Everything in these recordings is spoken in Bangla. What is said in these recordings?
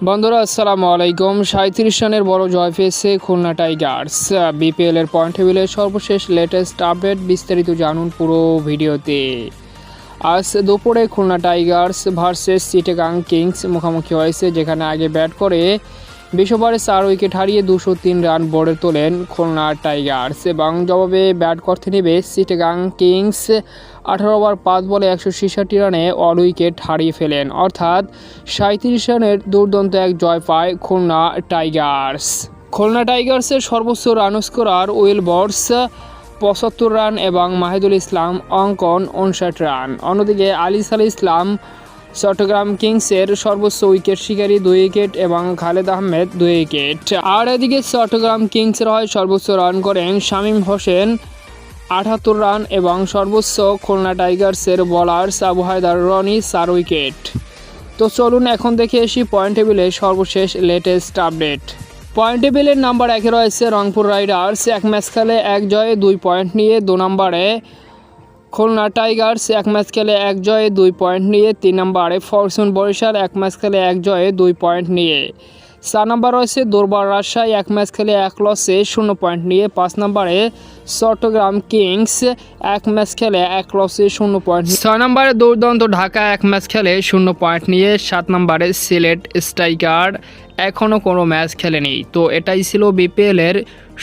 বন্ধুরা আসসালামু আলাইকুম। 37 রানের বড় জয় পেয়েছে খুলনা টাইগার্স। বিপিএল এর পয়েন্ট টেবিলের সর্বশেষ লেটেস্ট আপডেট বিস্তারিত জানুন পুরো ভিডিওতে। আজ দুপুরে Khulna Tigers versus Chittagong Kings মুখোমুখি হয়েছে, যেখানে আগে ব্যাট করে 20 ওভারে 4 উইকেট হারিয়ে 203 রান বোর্ডে তোলেন খুলনা টাইগার্স এবং জবাবে ব্যাট করতে নেমে চিটাগাং কিংস 18 ওভার 5 বলে 166 রানে অল উইকেট হারিয়ে ফেলেন। অর্থাৎ 37 রানের দুর্দান্ত এক জয় পায় খুলনা টাইগার্স। খুলনা টাইগার্সের সর্বোচ্চ রান স্কোরার উইলবার্স 75 রান এবং মাহিদুল ইসলাম অঙ্কন 59 রান। অন্যদিকে আলিস ইসলাম চট্টগ্রাম কিংসের সর্বোচ্চ উইকেট শিকারী 2 উইকেট এবং খালেদ আহমেদ 2 উইকেট। আর এদিকে চট্টগ্রাম কিংসের হয়ে সর্বোচ্চ রান করেন শামীম হোসেন 78 রান এবং সর্বোচ্চ খুলনা টাইগার্সের বোলার আবু হায়দার রনি 4 উইকেট। তো চলুন এখন দেখে আসি পয়েন্ট টেবিলের সর্বশেষ লেটেস্ট আপডেট। পয়েন্ট টেবিলের নাম্বার 1-এ রয়েছে রংপুর রাইডার্স, 1 ম্যাচ খেলে 1 জয়ে 2 পয়েন্ট নিয়ে। 2 নম্বরে খুলনা টাইগার্স, 1 ম্যাচ খেলে 1 জয়ে 2 পয়েন্ট নিয়ে। 3 নম্বরে ফরচুন বরিশাল, 1 ম্যাচ খেলে 1 জয়ে 2 পয়েন্ট নিয়ে। 4 নম্বর রয়েছে দুর্বার রাজশাহী, 1 ম্যাচ খেলে 1 লসে 0 পয়েন্ট নিয়ে। 5 নম্বরে চট্টগ্রাম কিংস, 1 ম্যাচ খেলে 1 লসে 0 পয়েন্ট। 6 নম্বরে দুর্দান্ত ঢাকা, 1 ম্যাচ খেলে 0 পয়েন্ট নিয়ে। 7 নম্বরে সিলেট স্ট্রাইকার, এখনও কোনো ম্যাচ খেলেনি। তো এটাই ছিল বিপিএল এর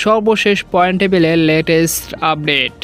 সর্বশেষ পয়েন্ট টেবিলের লেটেস্ট আপডেট।